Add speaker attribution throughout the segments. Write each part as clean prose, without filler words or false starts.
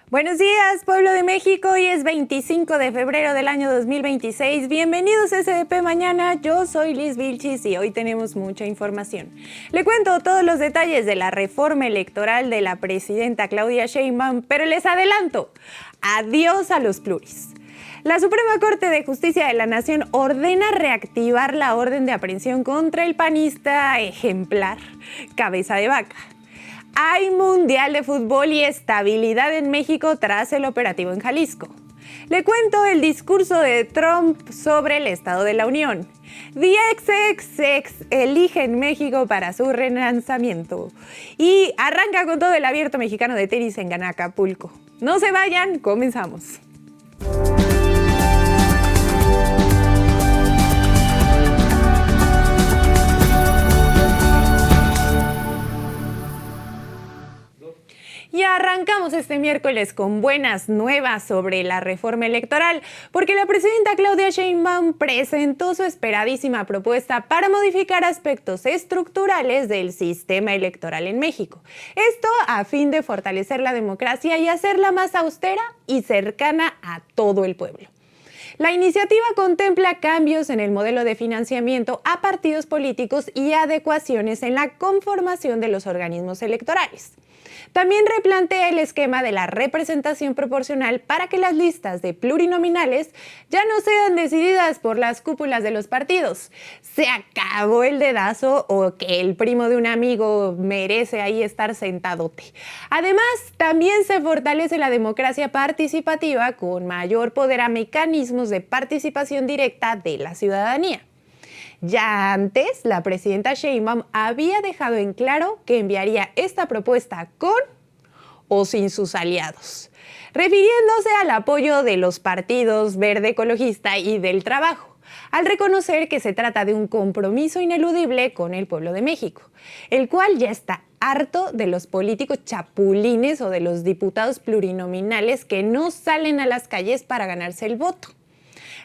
Speaker 1: Buenos días, pueblo de México. Hoy es 25 de febrero del año 2026. Bienvenidos a SDP Mañana. Yo soy Liz Vilchis y hoy tenemos mucha información. Le cuento todos los detalles de la reforma electoral de la presidenta Claudia Sheinbaum, pero les adelanto, adiós a los pluris. La Suprema Corte de Justicia de la Nación ordena reactivar la orden de aprehensión contra el panista ejemplar Cabeza de Vaca. Hay Mundial de Fútbol y estabilidad en México tras el operativo en Jalisco. Le cuento el discurso de Trump sobre el Estado de la Unión. The XXX elige en México para su relanzamiento. Y arranca con todo el Abierto Mexicano de tenis en Acapulco. No se vayan, comenzamos. Y arrancamos este miércoles con buenas nuevas sobre la reforma electoral, porque la presidenta Claudia Sheinbaum presentó su esperadísima propuesta para modificar aspectos estructurales del sistema electoral en México. Esto a fin de fortalecer la democracia y hacerla más austera y cercana a todo el pueblo. La iniciativa contempla cambios en el modelo de financiamiento a partidos políticos y adecuaciones en la conformación de los organismos electorales. También replantea el esquema de la representación proporcional para que las listas de plurinominales ya no sean decididas por las cúpulas de los partidos. Se acabó el dedazo o que el primo de un amigo merece ahí estar sentadote. Además, también se fortalece la democracia participativa con mayor poder a mecanismos de participación directa de la ciudadanía. Ya antes, la presidenta Sheinbaum había dejado en claro que enviaría esta propuesta con o sin sus aliados, refiriéndose al apoyo de los partidos Verde Ecologista y del Trabajo, al reconocer que se trata de un compromiso ineludible con el pueblo de México, el cual ya está harto de los políticos chapulines o de los diputados plurinominales que no salen a las calles para ganarse el voto.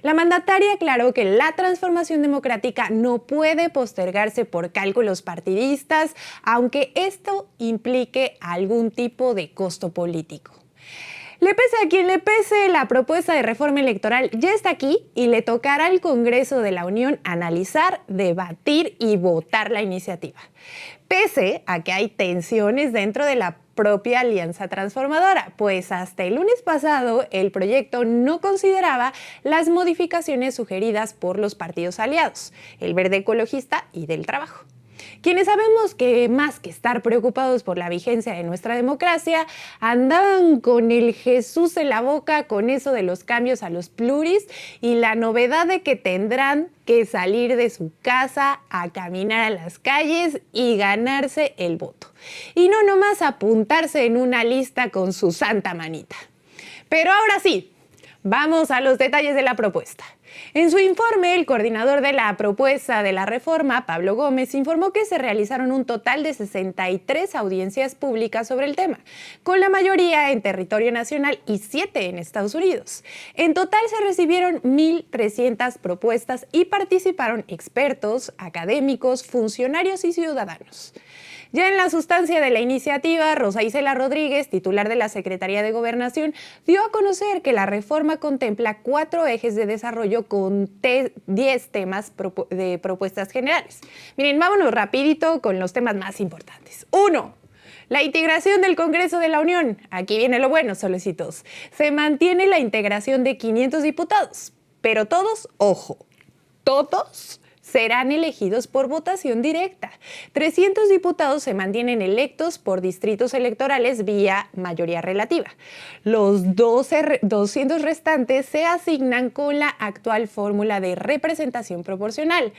Speaker 1: La mandataria aclaró que la transformación democrática no puede postergarse por cálculos partidistas, aunque esto implique algún tipo de costo político. Le pese a quien le pese, la propuesta de reforma electoral ya está aquí y le tocará al Congreso de la Unión analizar, debatir y votar la iniciativa. Pese a que hay tensiones dentro de la propia Alianza Transformadora, pues hasta el lunes pasado el proyecto no consideraba las modificaciones sugeridas por los partidos aliados, el Verde Ecologista y del Trabajo. Quienes sabemos que más que estar preocupados por la vigencia de nuestra democracia, andaban con el Jesús en la boca con eso de los cambios a los pluris y la novedad de que tendrán que salir de su casa a caminar a las calles y ganarse el voto. Y no nomás apuntarse en una lista con su santa manita. Pero ahora sí, vamos a los detalles de la propuesta. En su informe, el coordinador de la propuesta de la reforma, Pablo Gómez, informó que se realizaron un total de 63 audiencias públicas sobre el tema, con la mayoría en territorio nacional y 7 en Estados Unidos. En total se recibieron 1,300 propuestas y participaron expertos, académicos, funcionarios y ciudadanos. Ya en la sustancia de la iniciativa, Rosa Isela Rodríguez, titular de la Secretaría de Gobernación, dio a conocer que la reforma contempla 4 ejes de desarrollo con 10 temas de propuestas generales. Miren, vámonos rapidito con los temas más importantes. 1. La integración del Congreso de la Unión. Aquí viene lo bueno, solecitos. Se mantiene la integración de 500 diputados, pero todos, ojo, todos serán elegidos por votación directa. 300 diputados se mantienen electos por distritos electorales vía mayoría relativa. Los 200 restantes se asignan con la actual fórmula de representación proporcional,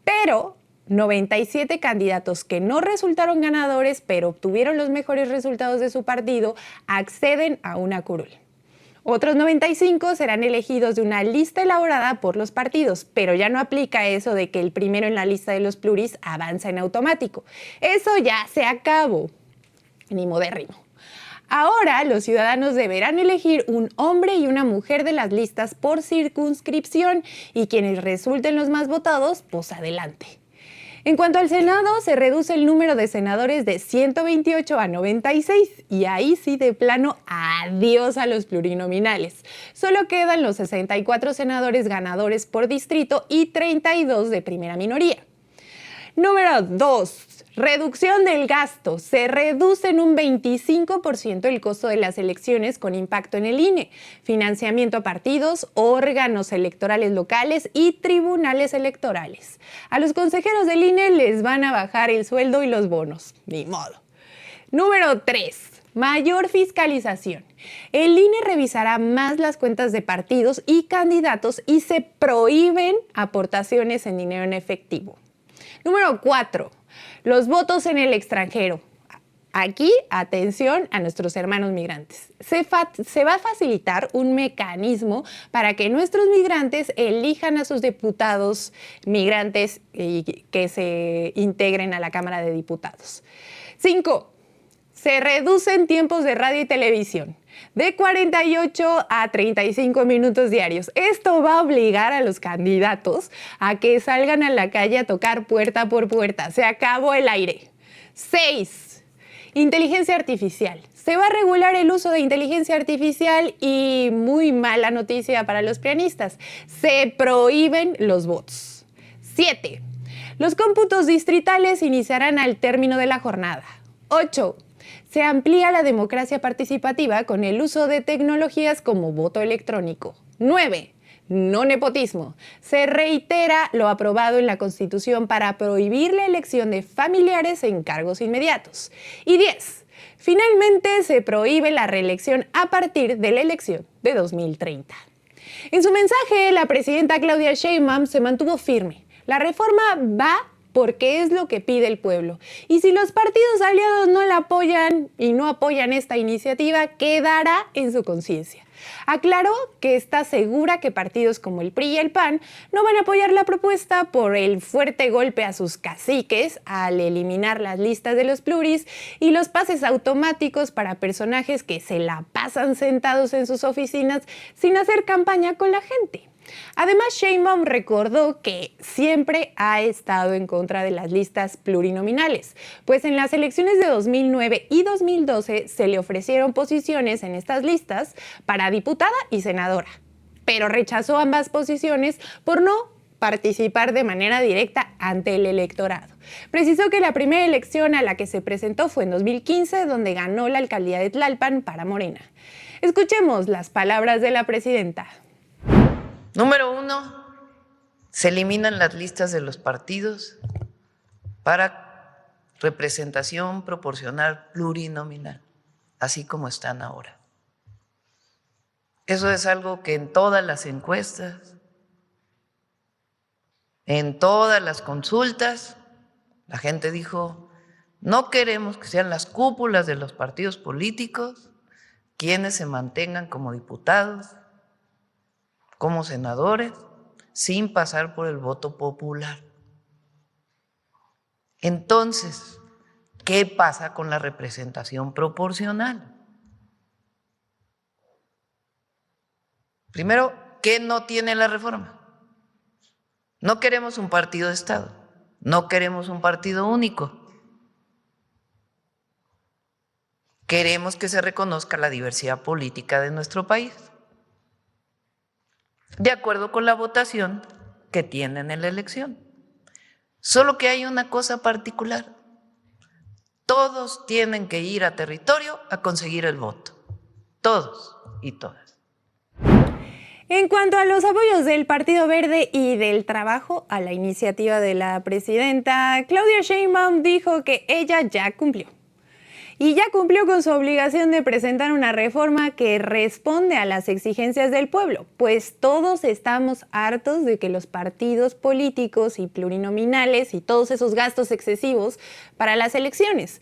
Speaker 1: pero 97 candidatos que no resultaron ganadores, pero obtuvieron los mejores resultados de su partido, acceden a una curul. Otros 95 serán elegidos de una lista elaborada por los partidos, pero ya no aplica eso de que el primero en la lista de los pluris avanza en automático. Eso ya se acabó. Ni modérrimo. Ahora los ciudadanos deberán elegir un hombre y una mujer de las listas por circunscripción y quienes resulten los más votados, pues adelante. En cuanto al Senado, se reduce el número de senadores de 128 a 96 y ahí sí de plano adiós a los plurinominales. Solo quedan los 64 senadores ganadores por distrito y 32 de primera minoría. Número 2. Reducción del gasto. Se reduce en un 25% el costo de las elecciones con impacto en el INE, financiamiento a partidos, órganos electorales locales y tribunales electorales. A los consejeros del INE les van a bajar el sueldo y los bonos. Ni modo. Número 3. Mayor fiscalización. El INE revisará más las cuentas de partidos y candidatos y se prohíben aportaciones en dinero en efectivo. Número 4. Los votos en el extranjero. Aquí, atención a nuestros hermanos migrantes. Se va a facilitar un mecanismo para que nuestros migrantes elijan a sus diputados migrantes y que se integren a la Cámara de Diputados. 5. Se reducen tiempos de radio y televisión de 48 a 35 minutos diarios. Esto va a obligar a los candidatos a que salgan a la calle a tocar puerta por puerta. Se acabó el aire. 6. Inteligencia artificial. Se va a regular el uso de inteligencia artificial y muy mala noticia para los prianistas. Se prohíben los bots. 7. Los cómputos distritales iniciarán al término de la jornada. 8. Se amplía la democracia participativa con el uso de tecnologías como voto electrónico. 9. No nepotismo. Se reitera lo aprobado en la Constitución para prohibir la elección de familiares en cargos inmediatos. Y 10. Finalmente se prohíbe la reelección a partir de la elección de 2030. En su mensaje, la presidenta Claudia Sheinbaum se mantuvo firme. La reforma va porque es lo que pide el pueblo. Y si los partidos aliados no la apoyan y no apoyan esta iniciativa, quedará en su conciencia. Aclaró que está segura que partidos como el PRI y el PAN no van a apoyar la propuesta por el fuerte golpe a sus caciques al eliminar las listas de los pluris y los pases automáticos para personajes que se la pasan sentados en sus oficinas sin hacer campaña con la gente. Además, Sheinbaum recordó que siempre ha estado en contra de las listas plurinominales, pues en las elecciones de 2009 y 2012 se le ofrecieron posiciones en estas listas para diputada y senadora, pero rechazó ambas posiciones por no participar de manera directa ante el electorado. Precisó que la primera elección a la que se presentó fue en 2015, donde ganó la alcaldía de Tlalpan para Morena. Escuchemos las palabras de la presidenta.
Speaker 2: Número 1, se eliminan las listas de los partidos para representación proporcional plurinominal, así como están ahora. Eso es algo que en todas las encuestas, en todas las consultas, la gente dijo, no queremos que sean las cúpulas de los partidos políticos quienes se mantengan como diputados, como senadores, sin pasar por el voto popular. Entonces, ¿qué pasa con la representación proporcional? Primero, ¿qué no tiene la reforma? No queremos un partido de Estado, no queremos un partido único. Queremos que se reconozca la diversidad política de nuestro país, de acuerdo con la votación que tienen en la elección. Solo que hay una cosa particular. Todos tienen que ir a territorio a conseguir el voto. Todos y todas.
Speaker 1: En cuanto a los apoyos del Partido Verde y del Trabajo a la iniciativa de la presidenta, Claudia Sheinbaum dijo que ella ya cumplió. Y ya cumplió con su obligación de presentar una reforma que responde a las exigencias del pueblo, pues todos estamos hartos de que los partidos políticos y plurinominales y todos esos gastos excesivos para las elecciones,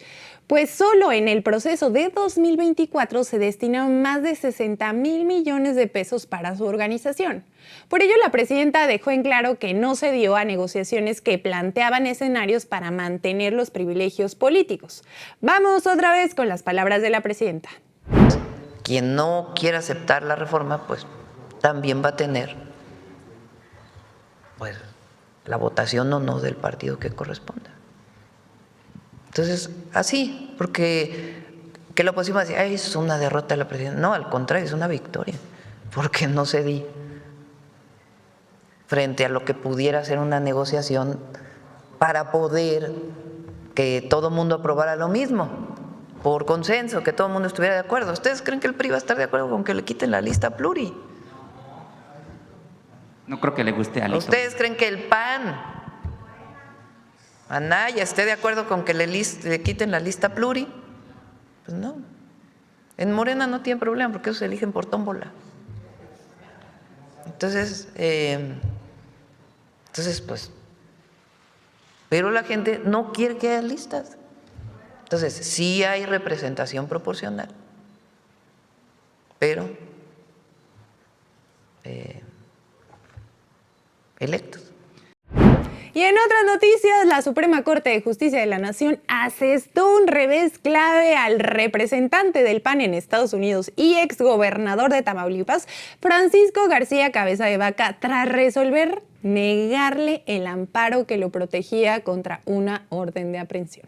Speaker 1: pues solo en el proceso de 2024 se destinaron más de 60,000 millones de pesos para su organización. Por ello, la presidenta dejó en claro que no cedió a negociaciones que planteaban escenarios para mantener los privilegios políticos. Vamos otra vez con las palabras de la presidenta.
Speaker 2: Quien no quiera aceptar la reforma, pues también va a tener pues la votación o no del partido que corresponda. Entonces, así, porque que la oposición decía, ay, es una derrota de la presidenta. No, al contrario, es una victoria, porque no cedí frente a lo que pudiera ser una negociación para poder que todo el mundo aprobara lo mismo, por consenso, que todo el mundo estuviera de acuerdo. ¿Ustedes creen que el PRI va a estar de acuerdo con que le quiten la lista pluri?
Speaker 3: No creo que le guste a Alito.
Speaker 2: ¿Ustedes creen que el PAN, Anaya, esté de acuerdo con que le quiten la lista pluri? Pues no. En Morena no tienen problema porque ellos se eligen por tómbola. Entonces, pues, pero la gente no quiere que haya listas. Entonces, sí hay representación proporcional, pero electos.
Speaker 1: Y en otras noticias, la Suprema Corte de Justicia de la Nación asestó un revés clave al representante del PAN en Estados Unidos y exgobernador de Tamaulipas, Francisco García Cabeza de Vaca, tras resolver negarle el amparo que lo protegía contra una orden de aprehensión.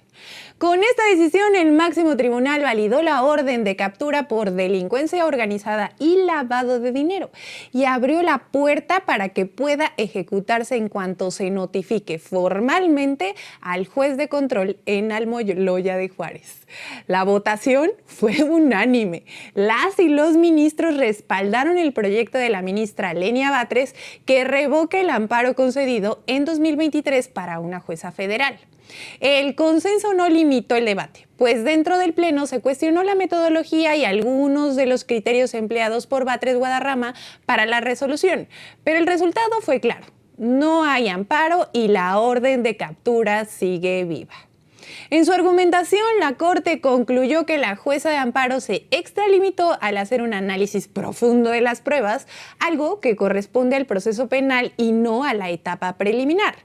Speaker 1: Con esta decisión, el máximo tribunal validó la orden de captura por delincuencia organizada y lavado de dinero y abrió la puerta para que pueda ejecutarse en cuanto se notifique formalmente al juez de control en Almoloya de Juárez. La votación fue unánime. Las y los ministros respaldaron el proyecto de la ministra Lenia Batres que revoca el amparo concedido en 2023 para una jueza federal. El consenso no limitó el debate, pues dentro del Pleno se cuestionó la metodología y algunos de los criterios empleados por Batres Guadarrama para la resolución, pero el resultado fue claro: no hay amparo y la orden de captura sigue viva. En su argumentación, la Corte concluyó que la jueza de amparo se extralimitó al hacer un análisis profundo de las pruebas, algo que corresponde al proceso penal y no a la etapa preliminar.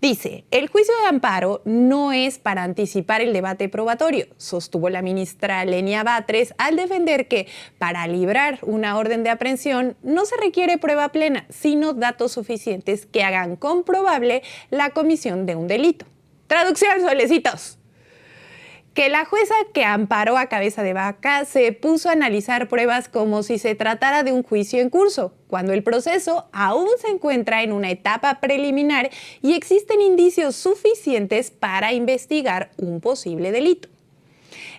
Speaker 1: Dice, el juicio de amparo no es para anticipar el debate probatorio, sostuvo la ministra Lenia Batres al defender que para librar una orden de aprehensión no se requiere prueba plena, sino datos suficientes que hagan comprobable la comisión de un delito. Traducción, solecitos. Que la jueza que amparó a Cabeza de Vaca se puso a analizar pruebas como si se tratara de un juicio en curso, cuando el proceso aún se encuentra en una etapa preliminar y existen indicios suficientes para investigar un posible delito.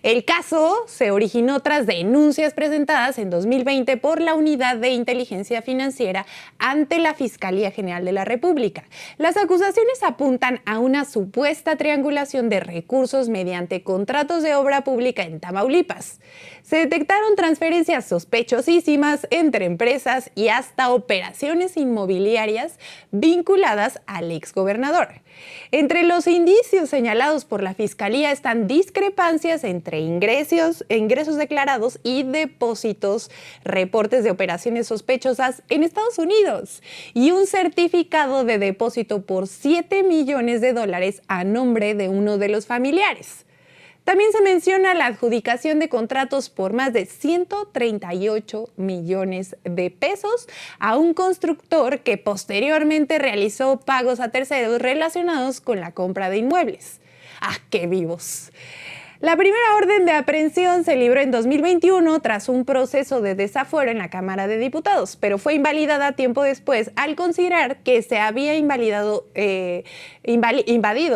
Speaker 1: El caso se originó tras denuncias presentadas en 2020 por la Unidad de Inteligencia Financiera ante la Fiscalía General de la República. Las acusaciones apuntan a una supuesta triangulación de recursos mediante contratos de obra pública en Tamaulipas. Se detectaron transferencias sospechosísimas entre empresas y hasta operaciones inmobiliarias vinculadas al exgobernador. Entre los indicios señalados por la Fiscalía están discrepancias entre ingresos declarados y depósitos, reportes de operaciones sospechosas en Estados Unidos y un certificado de depósito por $7 millones a nombre de uno de los familiares. También se menciona la adjudicación de contratos por más de 138 millones de pesos a un constructor que posteriormente realizó pagos a terceros relacionados con la compra de inmuebles. ¡Ah, qué vivos! La primera orden de aprehensión se libró en 2021 tras un proceso de desafuero en la Cámara de Diputados, pero fue invalidada tiempo después al considerar que se había invadido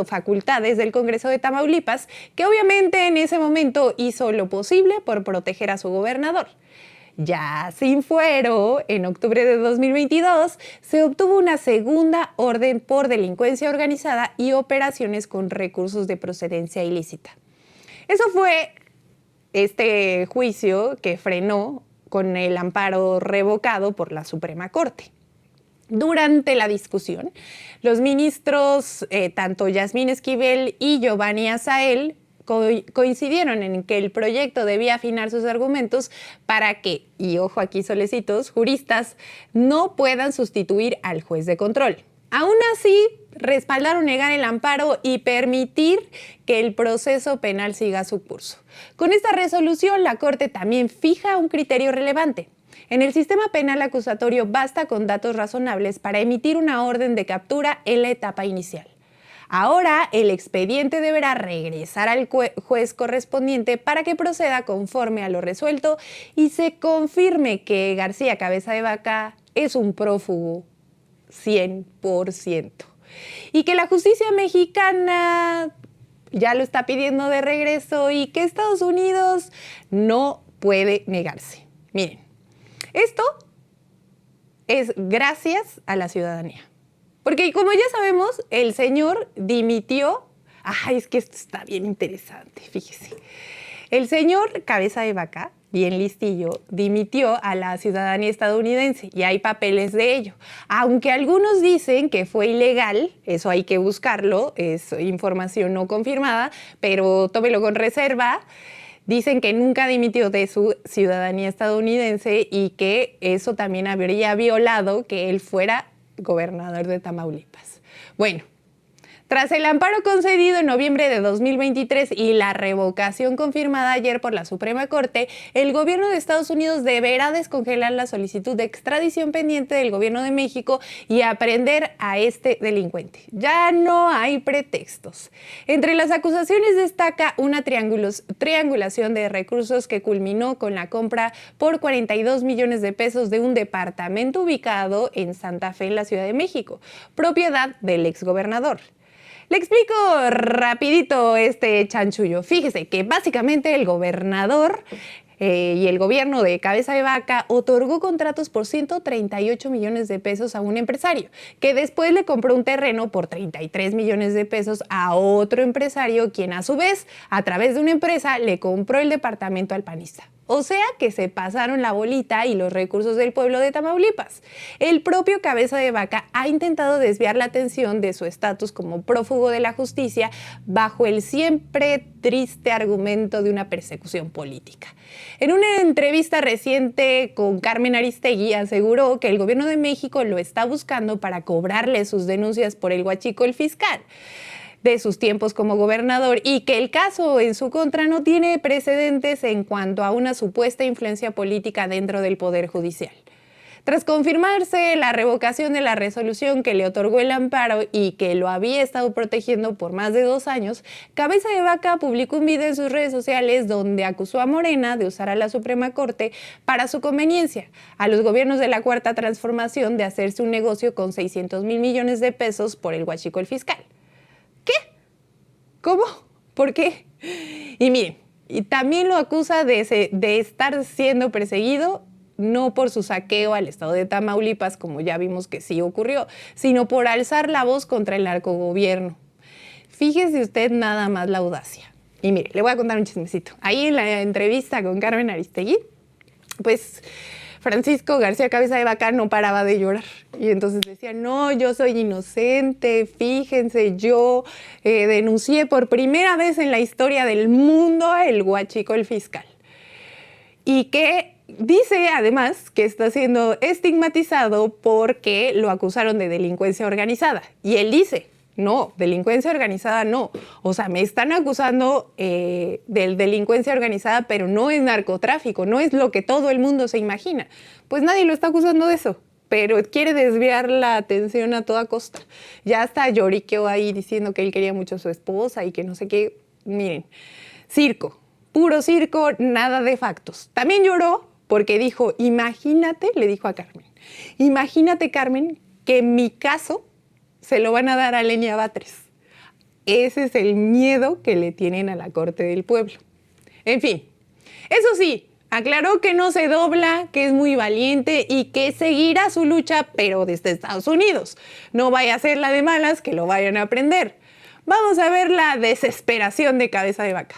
Speaker 1: facultades del Congreso de Tamaulipas, que obviamente en ese momento hizo lo posible por proteger a su gobernador. Ya sin fuero, en octubre de 2022, se obtuvo una segunda orden por delincuencia organizada y operaciones con recursos de procedencia ilícita. Eso fue este juicio que frenó con el amparo revocado por la Suprema Corte. Durante la discusión, los ministros, tanto Yasmín Esquivel y Giovanni Azael, coincidieron en que el proyecto debía afinar sus argumentos para que, y ojo aquí solecitos, juristas no puedan sustituir al juez de control. Aún así, respaldaron negar el amparo y permitir que el proceso penal siga su curso. Con esta resolución, la Corte también fija un criterio relevante. En el sistema penal acusatorio basta con datos razonables para emitir una orden de captura en la etapa inicial. Ahora, el expediente deberá regresar al juez correspondiente para que proceda conforme a lo resuelto y se confirme que García Cabeza de Vaca es un prófugo 100%. Y que la justicia mexicana ya lo está pidiendo de regreso y que Estados Unidos no puede negarse. Miren, esto es gracias a la ciudadanía. Porque como ya sabemos, el señor dimitió. Ay, es que esto está bien interesante, fíjese. El señor Cabeza de Vaca, bien listillo, dimitió a la ciudadanía estadounidense y hay papeles de ello. Aunque algunos dicen que fue ilegal, eso hay que buscarlo, es información no confirmada, pero tómelo con reserva. Dicen que nunca dimitió de su ciudadanía estadounidense y que eso también habría violado que él fuera gobernador de Tamaulipas. Bueno, tras el amparo concedido en noviembre de 2023 y la revocación confirmada ayer por la Suprema Corte, el gobierno de Estados Unidos deberá descongelar la solicitud de extradición pendiente del gobierno de México y aprehender a este delincuente. Ya no hay pretextos. Entre las acusaciones destaca una triangulación de recursos que culminó con la compra por 42 millones de pesos de un departamento ubicado en Santa Fe, en la Ciudad de México, propiedad del exgobernador. Le explico rapidito este chanchullo. Fíjese que básicamente el gobernador y el gobierno de Cabeza de Vaca otorgó contratos por 138 millones de pesos a un empresario, que después le compró un terreno por 33 millones de pesos a otro empresario, quien a su vez, a través de una empresa, le compró el departamento al panista. O sea que se pasaron la bolita y los recursos del pueblo de Tamaulipas. El propio Cabeza de Vaca ha intentado desviar la atención de su estatus como prófugo de la justicia bajo el siempre triste argumento de una persecución política. En una entrevista reciente con Carmen Aristegui aseguró que el gobierno de México lo está buscando para cobrarle sus denuncias por el huachicol fiscal de sus tiempos como gobernador y que el caso en su contra no tiene precedentes en cuanto a una supuesta influencia política dentro del Poder Judicial. Tras confirmarse la revocación de la resolución que le otorgó el amparo y que lo había estado protegiendo por más de 2 años, Cabeza de Vaca publicó un video en sus redes sociales donde acusó a Morena de usar a la Suprema Corte para su conveniencia, a los gobiernos de la Cuarta Transformación de hacerse un negocio con 600 mil millones de pesos por el huachicol fiscal. ¿Qué? ¿Cómo? ¿Por qué? Y miren, y también lo acusa de estar siendo perseguido no por su saqueo al estado de Tamaulipas, como ya vimos que sí ocurrió, sino por alzar la voz contra el narcogobierno. Fíjese usted nada más la audacia. Y mire, le voy a contar un chismecito. Ahí en la entrevista con Carmen Aristegui, pues Francisco García Cabeza de Vaca no paraba de llorar. Y entonces decía, no, yo soy inocente, fíjense, yo denuncié por primera vez en la historia del mundo el huachicol fiscal. Y que dice además que está siendo estigmatizado porque lo acusaron de delincuencia organizada. Y él dice, no, delincuencia organizada no. O sea, me están acusando de delincuencia organizada, pero no es narcotráfico, no es lo que todo el mundo se imagina. Pues nadie lo está acusando de eso, pero quiere desviar la atención a toda costa. Ya hasta lloriqueó ahí diciendo que él quería mucho a su esposa y que no sé qué. Miren, circo, puro circo, nada de factos. También lloró porque dijo, imagínate, le dijo a Carmen, imagínate, Carmen, que en mi caso se lo van a dar a Lenia Batres. Ese es el miedo que le tienen a la Corte del Pueblo. En fin, eso sí, aclaró que no se dobla, que es muy valiente y que seguirá su lucha, pero desde Estados Unidos. No vaya a ser la de malas, que lo vayan a aprender. Vamos a ver la desesperación de Cabeza de Vaca.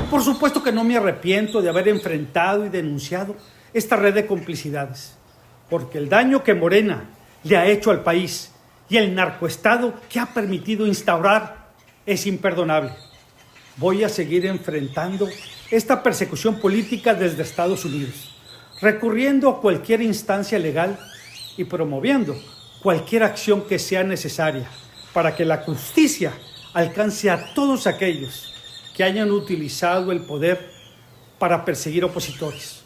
Speaker 3: Por supuesto que no me arrepiento de haber enfrentado y denunciado esta red de complicidades, porque el daño que Morena le ha hecho al país y el narcoestado que ha permitido instaurar es imperdonable. voy a seguir enfrentando esta persecución política desde Estados Unidos, recurriendo a cualquier instancia legal y promoviendo cualquier acción que sea necesaria para que la justicia alcance a todos aquellos que hayan utilizado el poder para perseguir opositores.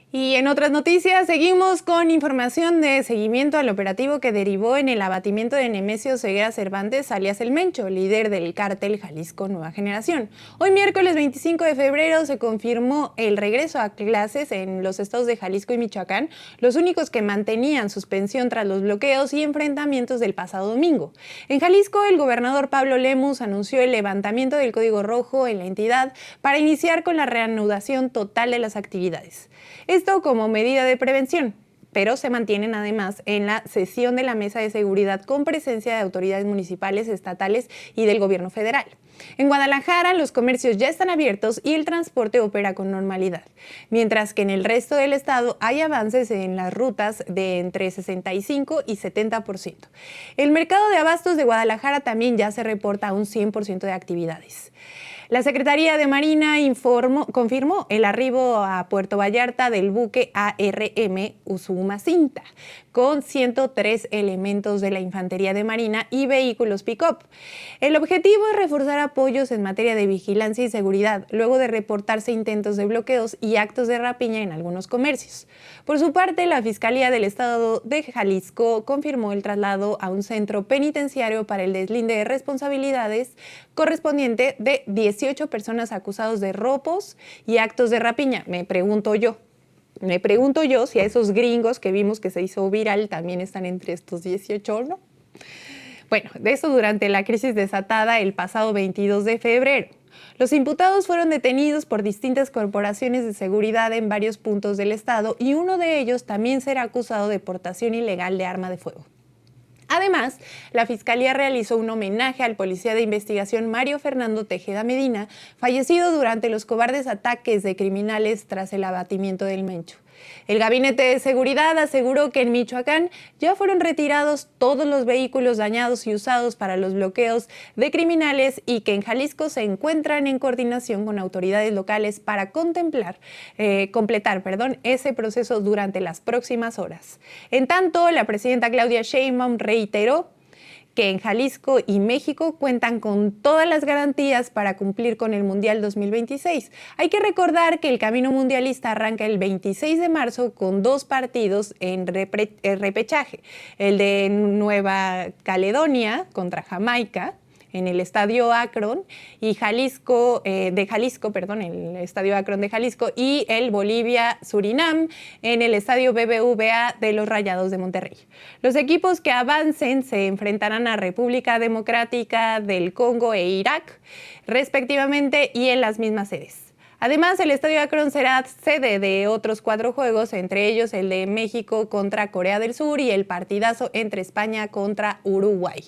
Speaker 1: Y en otras noticias, seguimos con información de seguimiento al operativo que derivó en el abatimiento de Nemesio Ceguera Cervantes, alias El Mencho, líder del cártel Jalisco Nueva Generación. Hoy, miércoles 25 de febrero, se confirmó el regreso a clases en los estados de Jalisco y Michoacán, los únicos que mantenían suspensión tras los bloqueos y enfrentamientos del pasado domingo. En Jalisco, el gobernador Pablo Lemus anunció el levantamiento del código rojo en la entidad para iniciar con la reanudación total de las actividades. Esto como medida de prevención, pero se mantienen además en la sesión de la Mesa de Seguridad con presencia de autoridades municipales, estatales y del gobierno federal. En Guadalajara, los comercios ya están abiertos y el transporte opera con normalidad, mientras que en el resto del estado hay avances en las rutas de entre 65 y 70%. El mercado de abastos de Guadalajara también ya se reporta un 100% de actividades. La Secretaría de Marina confirmó el arribo a Puerto Vallarta del buque ARM Usumacinta, con 103 elementos de la Infantería de Marina y vehículos pick-up. El objetivo es reforzar apoyos en materia de vigilancia y seguridad, luego de reportarse intentos de bloqueos y actos de rapiña en algunos comercios. Por su parte, la Fiscalía del Estado de Jalisco confirmó el traslado a un centro penitenciario para el deslinde de responsabilidades correspondiente de 18 personas acusados de robos y actos de rapiña. Me pregunto yo si a esos gringos que vimos que se hizo viral también están entre estos 18 o no. Bueno, de eso durante la crisis desatada el pasado 22 de febrero. Los imputados fueron detenidos por distintas corporaciones de seguridad en varios puntos del estado y uno de ellos también será acusado de portación ilegal de arma de fuego. Además, la Fiscalía realizó un homenaje al policía de investigación Mario Fernando Tejeda Medina, fallecido durante los cobardes ataques de criminales tras el abatimiento del Mencho. El Gabinete de Seguridad aseguró que en Michoacán ya fueron retirados todos los vehículos dañados y usados para los bloqueos de criminales y que en Jalisco se encuentran en coordinación con autoridades locales para completar ese proceso durante las próximas horas. En tanto, la presidenta Claudia Sheinbaum reiteró que en Jalisco y México cuentan con todas las garantías para cumplir con el Mundial 2026. Hay que recordar que el camino mundialista arranca el 26 de marzo con 2 partidos en repechaje. El de Nueva Caledonia contra Jamaica en el Estadio Akron y el Estadio Akron de Jalisco, y el Bolivia-Surinam en el Estadio BBVA de los Rayados de Monterrey. Los equipos que avancen se enfrentarán a República Democrática del Congo e Irak, respectivamente, y en las mismas sedes. Además, el Estadio Akron será sede de otros 4 juegos, entre ellos el de México contra Corea del Sur y el partidazo entre España contra Uruguay.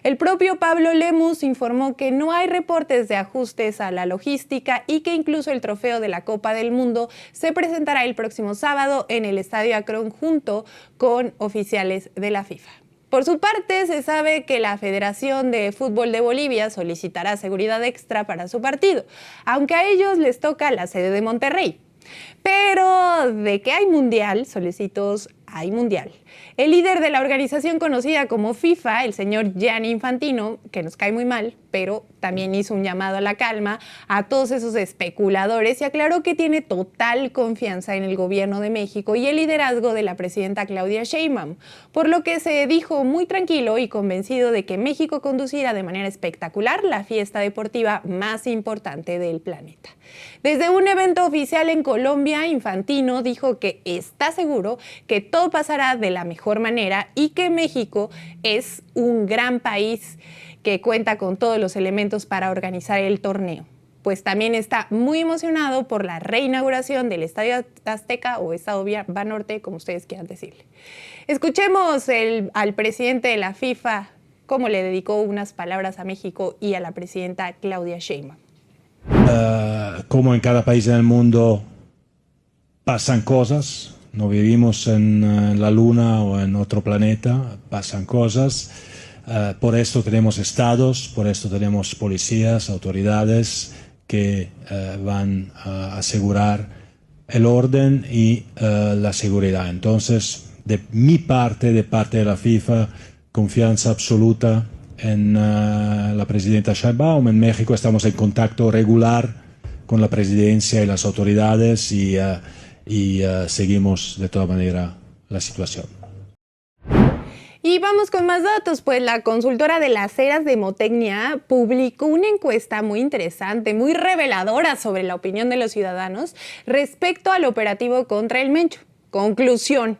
Speaker 1: El propio Pablo Lemus informó que no hay reportes de ajustes a la logística y que incluso el trofeo de la Copa del Mundo se presentará el próximo sábado en el Estadio Akron junto con oficiales de la FIFA. Por su parte, se sabe que la Federación de Fútbol de Bolivia solicitará seguridad extra para su partido, aunque a ellos les toca la sede de Monterrey. Pero de que hay mundial, solicitos, hay mundial. El líder de la organización conocida como FIFA, el señor Gianni Infantino, que nos cae muy mal, pero también hizo un llamado a la calma a todos esos especuladores y aclaró que tiene total confianza en el gobierno de México y el liderazgo de la presidenta Claudia Sheinbaum, por lo que se dijo muy tranquilo y convencido de que México conducirá de manera espectacular la fiesta deportiva más importante del planeta. Desde un evento oficial en Colombia, Infantino dijo que está seguro que todo pasará de la mejor manera y que México es un gran país que cuenta con todos los elementos para organizar el torneo. Pues también está muy emocionado por la reinauguración del Estadio Azteca o Estadio Banorte, como ustedes quieran decirle. Escuchemos al presidente de la FIFA cómo le dedicó unas palabras a México y a la presidenta Claudia Sheinbaum.
Speaker 4: Como en cada país del mundo pasan cosas, no vivimos en la luna o en otro planeta, pasan cosas. Por esto tenemos estados, por esto tenemos policías, autoridades que van a asegurar el orden y la seguridad. Entonces, de mi parte, de parte de la FIFA, confianza absoluta en la presidenta Sheinbaum. En México estamos en contacto regular con la presidencia y las autoridades y seguimos de toda manera la situación.
Speaker 1: Y vamos con más datos, pues la consultora de las eras de Motecnia publicó una encuesta muy interesante, muy reveladora sobre la opinión de los ciudadanos respecto al operativo contra el Mencho. Conclusión: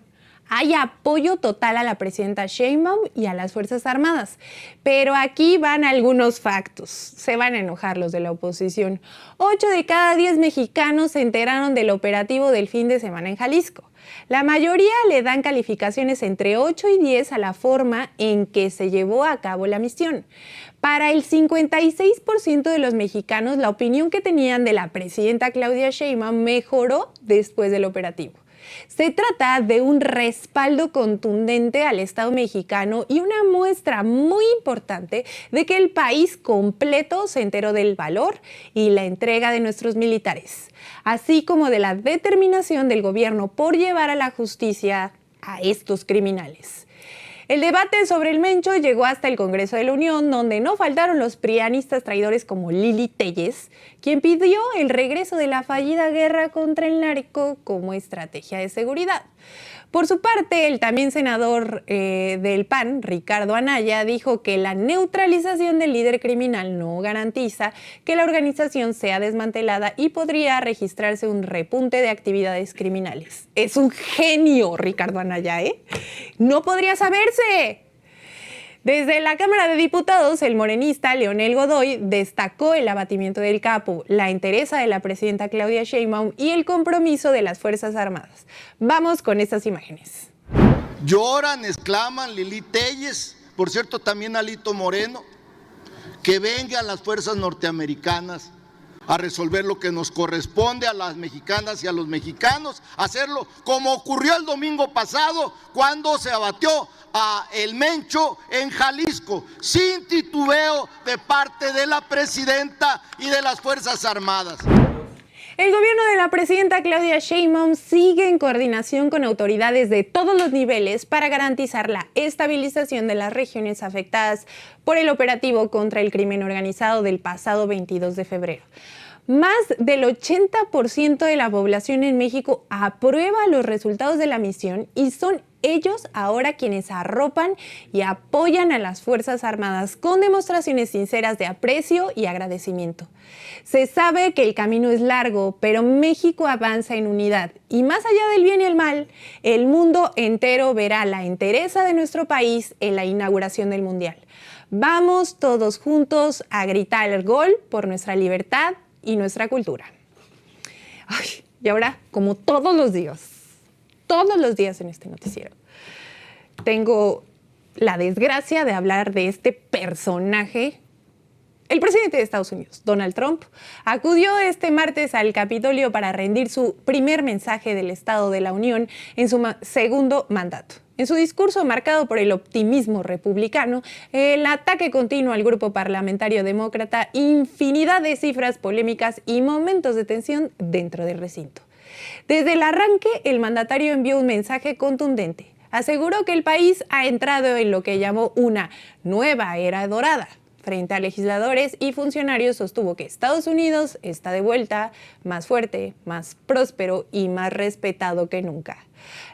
Speaker 1: hay apoyo total a la presidenta Sheinbaum y a las Fuerzas Armadas. Pero aquí van algunos factos. Se van a enojar los de la oposición. 8 de cada 10 mexicanos se enteraron del operativo del fin de semana en Jalisco. La mayoría le dan calificaciones entre 8 y 10 a la forma en que se llevó a cabo la misión. Para el 56% de los mexicanos, la opinión que tenían de la presidenta Claudia Sheinbaum mejoró después del operativo. Se trata de un respaldo contundente al Estado mexicano y una muestra muy importante de que el país completo se enteró del valor y la entrega de nuestros militares, así como de la determinación del gobierno por llevar a la justicia a estos criminales. El debate sobre el Mencho llegó hasta el Congreso de la Unión, donde no faltaron los prianistas traidores como Lili Téllez, quien pidió el regreso de la fallida guerra contra el narco como estrategia de seguridad. Por su parte, el también senador del PAN, Ricardo Anaya, dijo que la neutralización del líder criminal no garantiza que la organización sea desmantelada y podría registrarse un repunte de actividades criminales. Es un genio, Ricardo Anaya, ¿eh? No podría saberse. Desde la Cámara de Diputados, el morenista Leonel Godoy destacó el abatimiento del capo, la entereza de la presidenta Claudia Sheinbaum y el compromiso de las Fuerzas Armadas. Vamos con estas imágenes.
Speaker 5: Lloran, exclaman Lili Téllez, por cierto también Alito Moreno, que vengan las fuerzas norteamericanas a resolver lo que nos corresponde a las mexicanas y a los mexicanos, hacerlo como ocurrió el domingo pasado cuando se abatió a el Mencho en Jalisco, sin titubeo de parte de la presidenta y de las Fuerzas Armadas.
Speaker 1: El gobierno de la presidenta Claudia Sheinbaum sigue en coordinación con autoridades de todos los niveles para garantizar la estabilización de las regiones afectadas por el operativo contra el crimen organizado del pasado 22 de febrero. Más del 80% de la población en México aprueba los resultados de la misión y son ellos ahora quienes arropan y apoyan a las Fuerzas Armadas con demostraciones sinceras de aprecio y agradecimiento. Se sabe que el camino es largo, pero México avanza en unidad y más allá del bien y el mal, el mundo entero verá la entereza de nuestro país en la inauguración del Mundial. Vamos todos juntos a gritar el gol por nuestra libertad y nuestra cultura. Ay, y ahora, como todos los días en este noticiero, tengo la desgracia de hablar de este personaje. El presidente de Estados Unidos, Donald Trump, acudió este martes al Capitolio para rendir su primer mensaje del Estado de la Unión en su segundo mandato. En su discurso marcado por el optimismo republicano, el ataque continuo al grupo parlamentario demócrata, infinidad de cifras polémicas y momentos de tensión dentro del recinto. Desde el arranque, el mandatario envió un mensaje contundente. Aseguró que el país ha entrado en lo que llamó una nueva era dorada. Frente a legisladores y funcionarios sostuvo que Estados Unidos está de vuelta, más fuerte, más próspero y más respetado que nunca.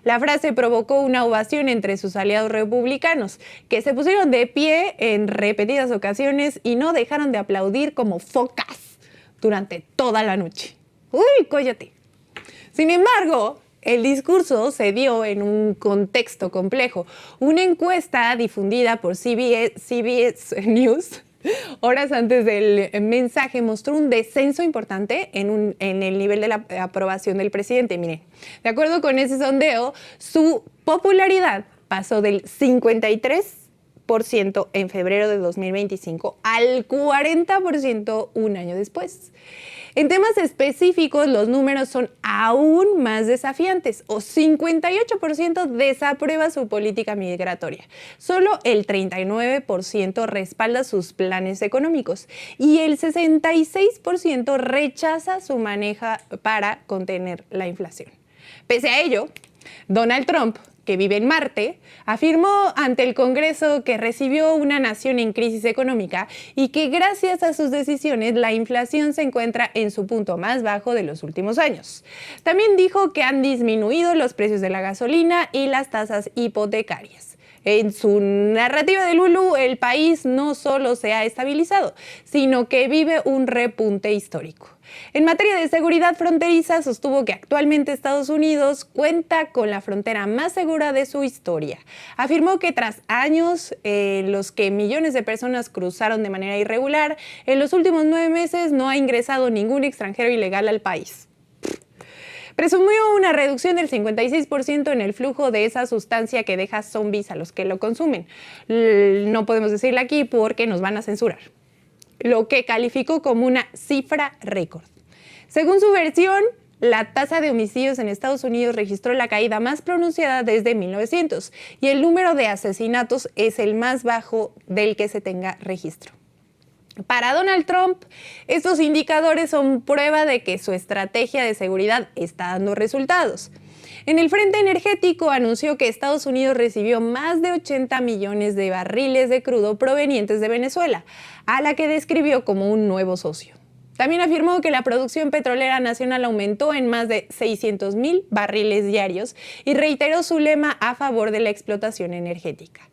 Speaker 1: La frase provocó una ovación entre sus aliados republicanos, que se pusieron de pie en repetidas ocasiones y no dejaron de aplaudir como focas durante toda la noche. ¡Uy, cóllate! Sin embargo, el discurso se dio en un contexto complejo. Una encuesta difundida por CBS News horas antes del mensaje mostró un descenso importante en el nivel de la aprobación del presidente. Miren, de acuerdo con ese sondeo, su popularidad pasó del 53% en febrero de 2025 al 40% un año después. En temas específicos, los números son aún más desafiantes. 58% desaprueba su política migratoria. Solo el 39% respalda sus planes económicos y el 66% rechaza su manejo para contener la inflación. Pese a ello, Donald Trump, que vive en Marte, afirmó ante el Congreso que recibió una nación en crisis económica y que gracias a sus decisiones la inflación se encuentra en su punto más bajo de los últimos años. También dijo que han disminuido los precios de la gasolina y las tasas hipotecarias. En su narrativa de Lulu, el país no solo se ha estabilizado, sino que vive un repunte histórico. En materia de seguridad fronteriza, sostuvo que actualmente Estados Unidos cuenta con la frontera más segura de su historia. Afirmó que tras años en los que millones de personas cruzaron de manera irregular, en los últimos 9 meses no ha ingresado ningún extranjero ilegal al país. Presumió una reducción del 56% en el flujo de esa sustancia que deja zombies a los que lo consumen. No podemos decirlo aquí porque nos van a censurar. Lo que calificó como una cifra récord. Según su versión, la tasa de homicidios en Estados Unidos registró la caída más pronunciada desde 1900 y el número de asesinatos es el más bajo del que se tenga registro. Para Donald Trump, estos indicadores son prueba de que su estrategia de seguridad está dando resultados. En el frente energético anunció que Estados Unidos recibió más de 80 millones de barriles de crudo provenientes de Venezuela, a la que describió como un nuevo socio. También afirmó que la producción petrolera nacional aumentó en más de 600,000 barriles diarios y reiteró su lema a favor de la explotación energética.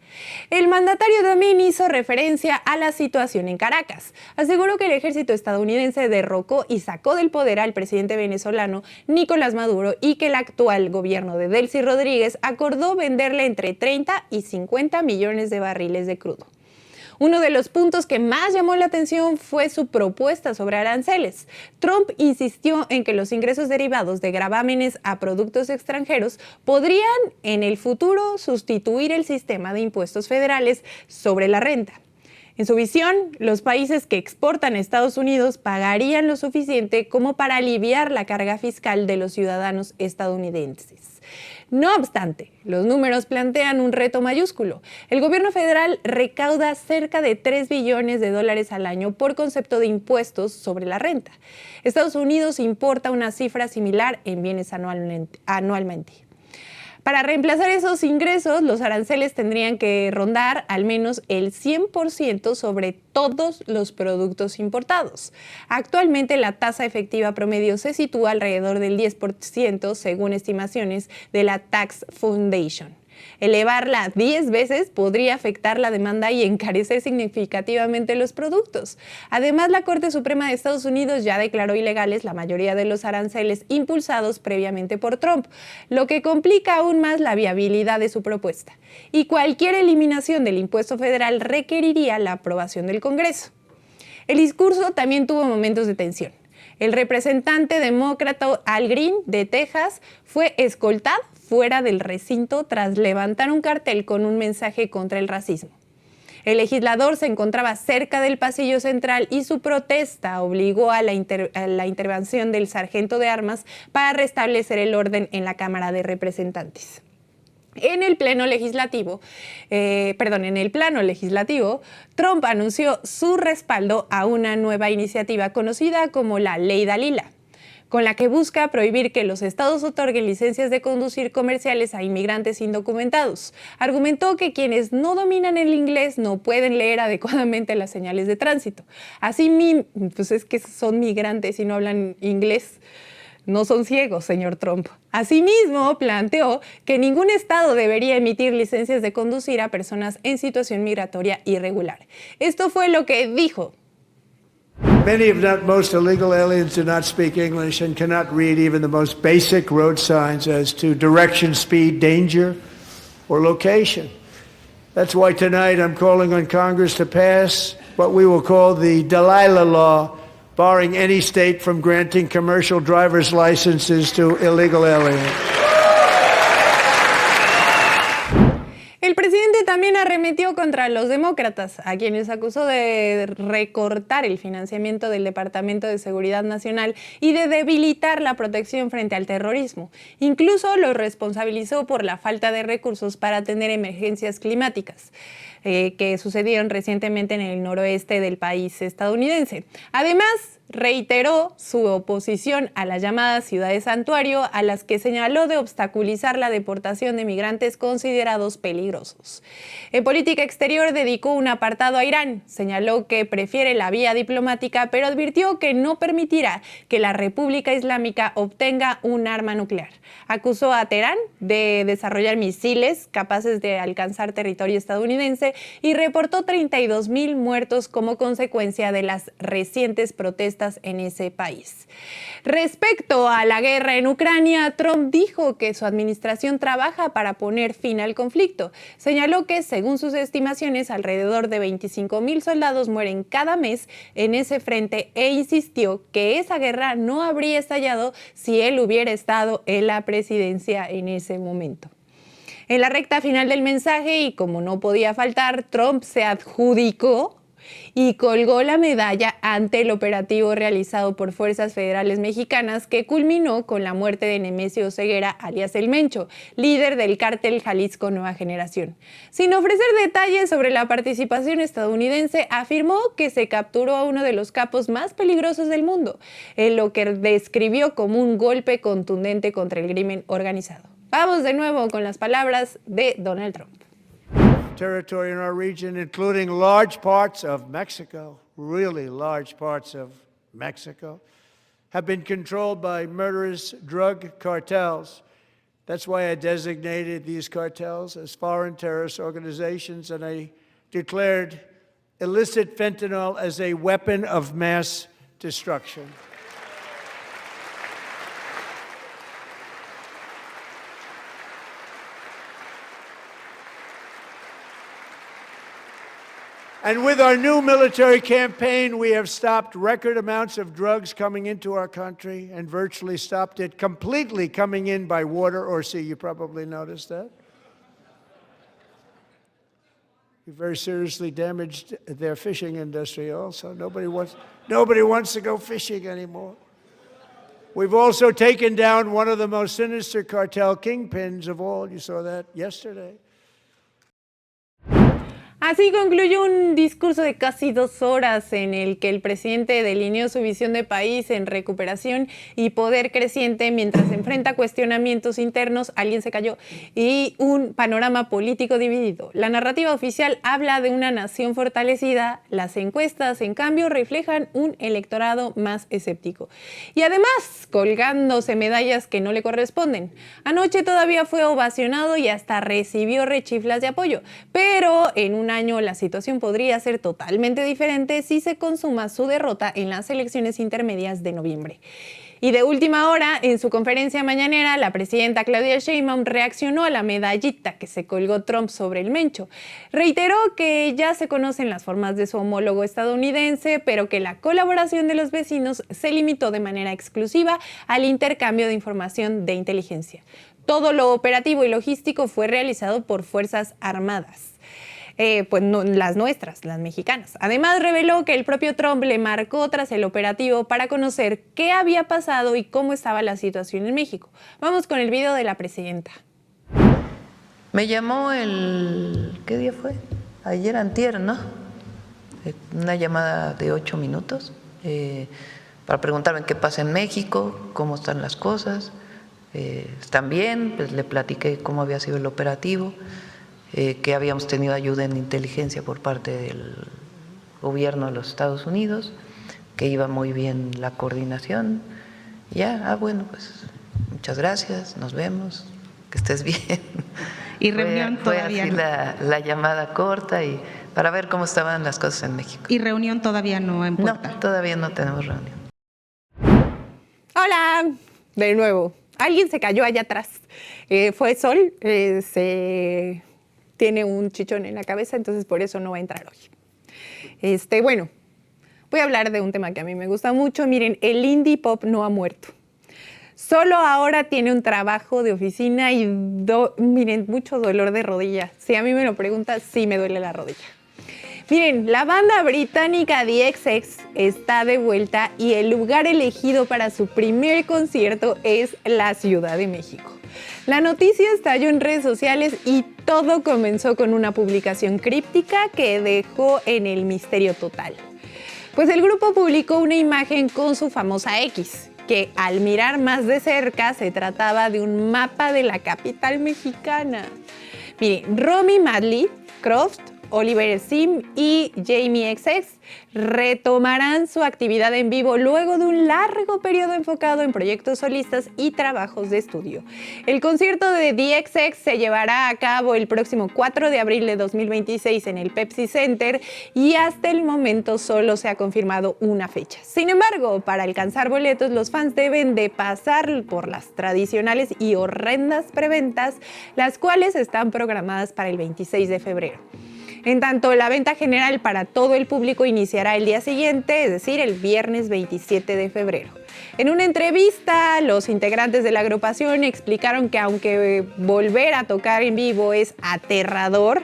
Speaker 1: El mandatario también hizo referencia a la situación en Caracas. Aseguró que el ejército estadounidense derrocó y sacó del poder al presidente venezolano Nicolás Maduro y que el actual gobierno de Delcy Rodríguez acordó venderle entre 30 y 50 millones de barriles de crudo. Uno de los puntos que más llamó la atención fue su propuesta sobre aranceles. Trump insistió en que los ingresos derivados de gravámenes a productos extranjeros podrían en el futuro sustituir el sistema de impuestos federales sobre la renta. En su visión, los países que exportan a Estados Unidos pagarían lo suficiente como para aliviar la carga fiscal de los ciudadanos estadounidenses. No obstante, los números plantean un reto mayúsculo. El gobierno federal recauda cerca de $3 billones al año por concepto de impuestos sobre la renta. Estados Unidos importa una cifra similar en bienes anualmente. Para reemplazar esos ingresos, los aranceles tendrían que rondar al menos el 100% sobre todos los productos importados. Actualmente la tasa efectiva promedio se sitúa alrededor del 10% según estimaciones de la Tax Foundation. Elevarla 10 veces podría afectar la demanda y encarecer significativamente los productos. Además, la Corte Suprema de Estados Unidos ya declaró ilegales la mayoría de los aranceles impulsados previamente por Trump, lo que complica aún más la viabilidad de su propuesta. Y cualquier eliminación del impuesto federal requeriría la aprobación del Congreso. El discurso también tuvo momentos de tensión. El representante demócrata Al Green de Texas fue escoltado fuera del recinto tras levantar un cartel con un mensaje contra el racismo. El legislador se encontraba cerca del pasillo central y su protesta obligó a la intervención del sargento de armas para restablecer el orden en la Cámara de Representantes. En el plano legislativo, Trump anunció su respaldo a una nueva iniciativa conocida como la Ley Dalila, con la que busca prohibir que los estados otorguen licencias de conducir comerciales a inmigrantes indocumentados. Argumentó que quienes no dominan el inglés no pueden leer adecuadamente las señales de tránsito. Así, pues es que son migrantes y no hablan inglés. No son ciegos, señor Trump. Asimismo, planteó que ningún estado debería emitir licencias de conducir a personas en situación migratoria irregular. Esto fue lo que dijo.
Speaker 6: Many, if not most, illegal aliens do not speak English and cannot read even the most basic road signs as to direction, speed, danger, or location. That's why tonight I'm calling on Congress to pass what we will call the Delilah Law, barring any state from granting commercial driver's licenses to illegal aliens.
Speaker 1: El presidente también también arremetió contra los demócratas, a quienes acusó de recortar el financiamiento del Departamento de Seguridad Nacional y de debilitar la protección frente al terrorismo. Incluso los responsabilizó por la falta de recursos para atender emergencias climáticas que sucedieron recientemente en el noroeste del país estadounidense. Además, reiteró su oposición a las llamadas ciudades santuario, a las que señaló de obstaculizar la deportación de migrantes considerados peligrosos. En política exterior dedicó un apartado a Irán. Señaló que prefiere la vía diplomática, pero advirtió que no permitirá que la República Islámica obtenga un arma nuclear. Acusó a Teherán de desarrollar misiles capaces de alcanzar territorio estadounidense y reportó 32,000 muertos como consecuencia de las recientes protestas en ese país. Respecto a la guerra en Ucrania, Trump dijo que su administración trabaja para poner fin al conflicto. Señaló que, según sus estimaciones, alrededor de 25,000 soldados mueren cada mes en ese frente e insistió que esa guerra no habría estallado si él hubiera estado en la presidencia en ese momento. En la recta final del mensaje, y como no podía faltar, Trump se adjudicó y colgó la medalla ante el operativo realizado por fuerzas federales mexicanas que culminó con la muerte de Nemesio Ceguera, alias El Mencho, líder del cártel Jalisco Nueva Generación. Sin ofrecer detalles sobre la participación estadounidense, afirmó que se capturó a uno de los capos más peligrosos del mundo, en lo que describió como un golpe contundente contra el crimen organizado. Vamos de nuevo con las palabras de Donald Trump.
Speaker 6: Territory in our region, including large parts of Mexico, really large parts of Mexico, have been controlled by murderous drug cartels. That's why I designated these cartels as foreign terrorist organizations, and I declared illicit fentanyl as a weapon of mass destruction. And with our new military campaign, we have stopped record amounts of drugs coming into our country and virtually stopped it completely coming in by water or sea. You probably noticed that. We very seriously damaged their fishing industry also. Nobody wants to go fishing anymore. We've also taken down one of the most sinister cartel kingpins of all. You saw that yesterday.
Speaker 1: Así concluyó un discurso de casi 2 horas en el que el presidente delineó su visión de país en recuperación y poder creciente mientras enfrenta cuestionamientos internos, alguien se cayó, y un panorama político dividido. La narrativa oficial habla de una nación fortalecida, las encuestas, en cambio, reflejan un electorado más escéptico. Y además, colgándose medallas que no le corresponden. Anoche todavía fue ovacionado y hasta recibió rechiflas de apoyo, pero en un año la situación podría ser totalmente diferente si se consuma su derrota en las elecciones intermedias de noviembre. Y de última hora, en su conferencia mañanera, la presidenta Claudia Sheinbaum reaccionó a la medallita que se colgó Trump sobre el Mencho. Reiteró que ya se conocen las formas de su homólogo estadounidense, pero que la colaboración de los vecinos se limitó de manera exclusiva al intercambio de información de inteligencia. Todo lo operativo y logístico fue realizado por Fuerzas Armadas. Pues no, las nuestras, las mexicanas. Además, reveló que el propio Trump le marcó tras el operativo para conocer qué había pasado y cómo estaba la situación en México. Vamos con el video de la presidenta.
Speaker 2: Me llamó ¿qué día fue? Ayer antier, ¿no? Una llamada de 8 minutos para preguntarme qué pasa en México, cómo están las cosas. ¿Están bien? Pues le platiqué cómo había sido el operativo. Que habíamos tenido ayuda en inteligencia por parte del gobierno de los Estados Unidos, que iba muy bien la coordinación. Ya, bueno, pues muchas gracias, nos vemos, que estés bien.
Speaker 7: Y reunión todavía
Speaker 2: fue así la llamada corta y para ver cómo estaban las cosas en México.
Speaker 7: ¿Y reunión todavía no en puerta?
Speaker 2: No, todavía no tenemos reunión.
Speaker 1: Hola, de nuevo. Alguien se cayó allá atrás. Fue Sol, tiene un chichón en la cabeza, entonces por eso no va a entrar hoy. Bueno, voy a hablar de un tema que a mí me gusta mucho. Miren, el indie pop no ha muerto. Solo ahora tiene un trabajo de oficina y miren, mucho dolor de rodilla. Si a mí me lo preguntas, sí me duele la rodilla. Miren, la banda británica The XX está de vuelta y el lugar elegido para su primer concierto es la Ciudad de México. La noticia estalló en redes sociales y todo comenzó con una publicación críptica que dejó en el misterio total. Pues el grupo publicó una imagen con su famosa X, que al mirar más de cerca se trataba de un mapa de la capital mexicana. Miren, Romy Madley, Croft, Oliver Sim y Jamie XX retomarán su actividad en vivo luego de un largo periodo enfocado en proyectos solistas y trabajos de estudio. El concierto de The XX se llevará a cabo el próximo 4 de abril de 2026 en el Pepsi Center y hasta el momento solo se ha confirmado una fecha. Sin embargo, para alcanzar boletos, los fans deben de pasar por las tradicionales y horrendas preventas, las cuales están programadas para el 26 de febrero. En tanto, la venta general para todo el público iniciará el día siguiente, es decir, el viernes 27 de febrero. En una entrevista, los integrantes de la agrupación explicaron que aunque volver a tocar en vivo es aterrador,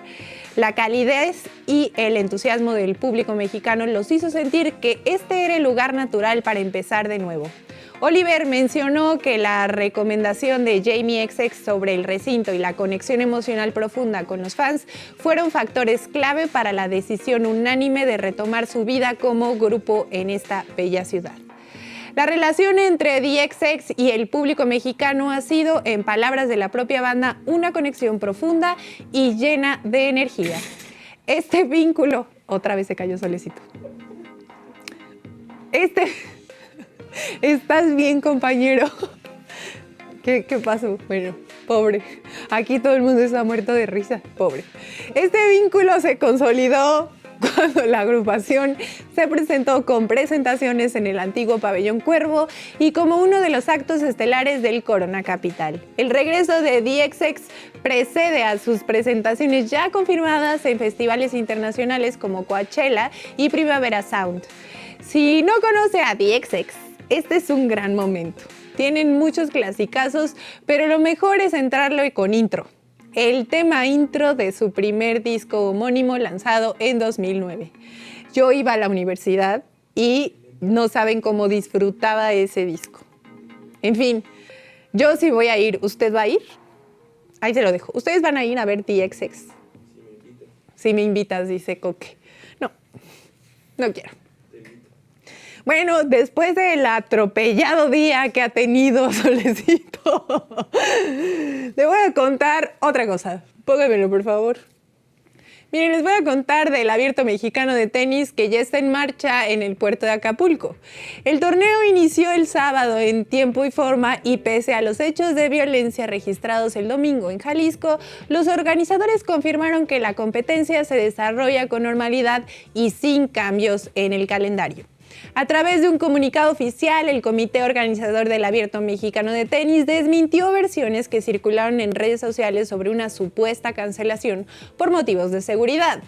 Speaker 1: la calidez y el entusiasmo del público mexicano los hizo sentir que este era el lugar natural para empezar de nuevo. Oliver mencionó que la recomendación de Jamie XX sobre el recinto y la conexión emocional profunda con los fans fueron factores clave para la decisión unánime de retomar su vida como grupo en esta bella ciudad. La relación entre The XX y el público mexicano ha sido, en palabras de la propia banda, una conexión profunda y llena de energía. Este vínculo... Otra vez se cayó Solecito. ¿Estás bien, compañero? ¿Qué pasó? Bueno, pobre. Aquí todo el mundo está muerto de risa. Pobre. Este vínculo se consolidó cuando la agrupación se presentó con presentaciones en el antiguo Pabellón Cuervo y como uno de los actos estelares del Corona Capital. El regreso de The XX precede a sus presentaciones ya confirmadas en festivales internacionales como Coachella y Primavera Sound. Si no conoce a The XX, este es un gran momento. Tienen muchos clasicazos, pero lo mejor es entrarlo con intro. El tema intro de su primer disco homónimo lanzado en 2009. Yo iba a la universidad y no saben cómo disfrutaba ese disco. En fin, yo sí voy a ir. ¿Usted va a ir? Ahí se lo dejo. ¿Ustedes van a ir a ver The XX? Si me invitas, dice Coque. No quiero. Bueno, después del atropellado día que ha tenido Solecito, le voy a contar otra cosa. Póngamelo, por favor. Miren, les voy a contar del Abierto Mexicano de Tenis que ya está en marcha en el puerto de Acapulco. El torneo inició el sábado en tiempo y forma y pese a los hechos de violencia registrados el domingo en Jalisco, los organizadores confirmaron que la competencia se desarrolla con normalidad y sin cambios en el calendario. A través de un comunicado oficial, el comité organizador del Abierto Mexicano de Tenis desmintió versiones que circularon en redes sociales sobre una supuesta cancelación por motivos de seguridad.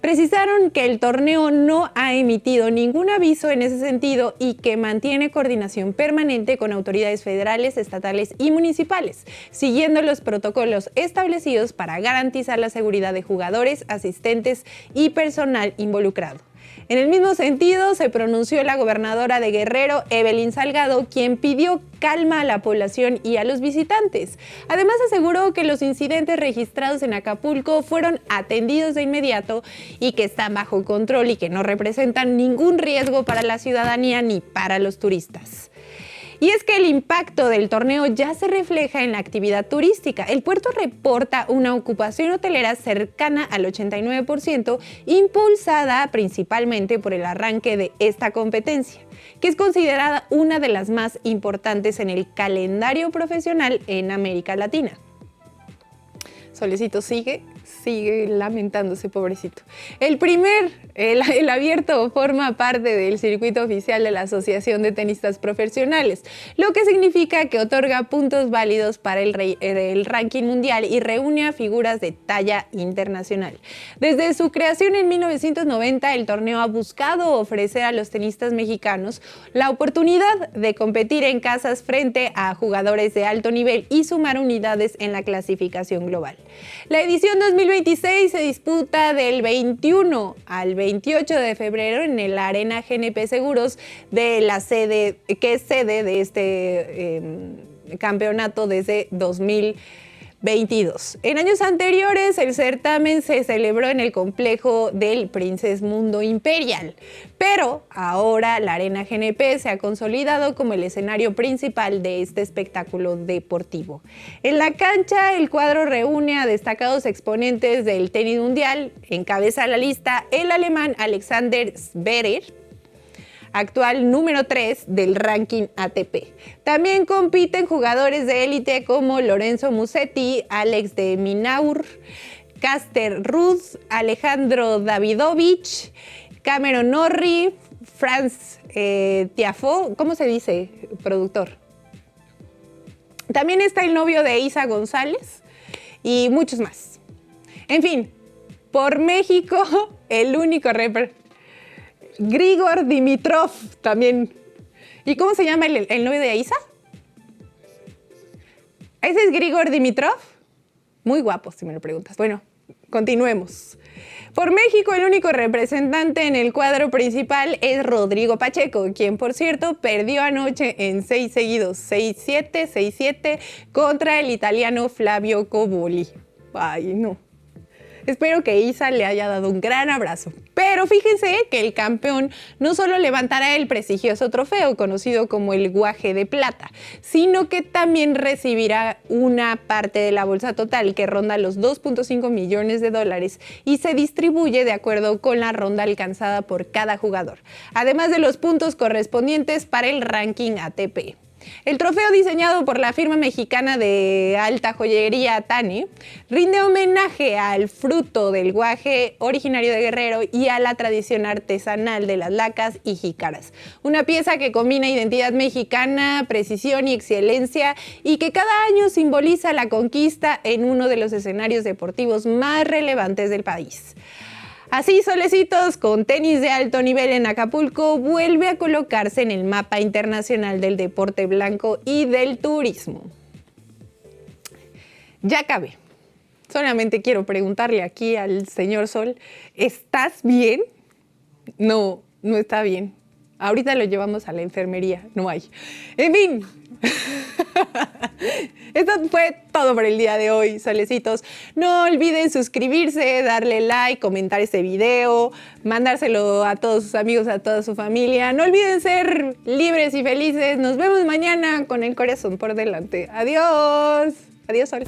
Speaker 1: Precisaron que el torneo no ha emitido ningún aviso en ese sentido y que mantiene coordinación permanente con autoridades federales, estatales y municipales, siguiendo los protocolos establecidos para garantizar la seguridad de jugadores, asistentes y personal involucrado. En el mismo sentido, se pronunció la gobernadora de Guerrero, Evelyn Salgado, quien pidió calma a la población y a los visitantes. Además, aseguró que los incidentes registrados en Acapulco fueron atendidos de inmediato y que están bajo control y que no representan ningún riesgo para la ciudadanía ni para los turistas. Y es que el impacto del torneo ya se refleja en la actividad turística. El puerto reporta una ocupación hotelera cercana al 89%, impulsada principalmente por el arranque de esta competencia, que es considerada una de las más importantes en el calendario profesional en América Latina. Solecito sigue sigue lamentándose, pobrecito. El abierto forma parte del circuito oficial de la Asociación de Tenistas Profesionales, lo que significa que otorga puntos válidos para el ranking mundial y reúne a figuras de talla internacional. Desde su creación en 1990, el torneo ha buscado ofrecer a los tenistas mexicanos la oportunidad de competir en casas frente a jugadores de alto nivel y sumar unidades en la clasificación global. La edición 2026 se disputa del 21 al 28 de febrero en la Arena GNP Seguros, que es sede de este campeonato desde 2022. En años anteriores, el certamen se celebró en el complejo del Princess Mundo Imperial, pero ahora la Arena GNP se ha consolidado como el escenario principal de este espectáculo deportivo. En la cancha, el cuadro reúne a destacados exponentes del tenis mundial. Encabeza la lista el alemán Alexander Zverev, actual número 3 del ranking ATP. También compiten jugadores de élite como Lorenzo Musetti, Alex de Minaur, Casper Ruud, Alejandro Davidovich, Cameron Norrie, Franz Tiafoe. ¿Cómo se dice, productor? También está el novio de Isa González y muchos más. En fin, por México, el único Grigor Dimitrov también. ¿Y cómo se llama el novio de Isa? ¿Ese es Grigor Dimitrov? Muy guapo, si me lo preguntas. Bueno, continuemos. Por México, el único representante en el cuadro principal es Rodrigo Pacheco, quien, por cierto, perdió anoche en 6 seguidos, 6-7, 6-7, contra el italiano Flavio Cobolli. Ay, no. Espero que Isa le haya dado un gran abrazo. Pero fíjense que el campeón no solo levantará el prestigioso trofeo conocido como el Guaje de Plata, sino que también recibirá una parte de la bolsa total que ronda los $2.5 millones y se distribuye de acuerdo con la ronda alcanzada por cada jugador, además de los puntos correspondientes para el ranking ATP. El trofeo, diseñado por la firma mexicana de alta joyería Tane, rinde homenaje al fruto del guaje originario de Guerrero y a la tradición artesanal de las lacas y jícaras. Una pieza que combina identidad mexicana, precisión y excelencia, y que cada año simboliza la conquista en uno de los escenarios deportivos más relevantes del país. Así, Solecitos, con tenis de alto nivel en Acapulco, vuelve a colocarse en el mapa internacional del deporte blanco y del turismo. Ya acabé. Solamente quiero preguntarle aquí al señor Sol, ¿estás bien? No, no está bien. Ahorita lo llevamos a la enfermería, no hay. En fin. Esto fue todo por el día de hoy, Solecitos. No olviden suscribirse, darle like, comentar este video, mandárselo a todos sus amigos, a toda su familia. No olviden ser libres y felices. Nos vemos mañana con el corazón por delante. Adiós. Adiós, Sol.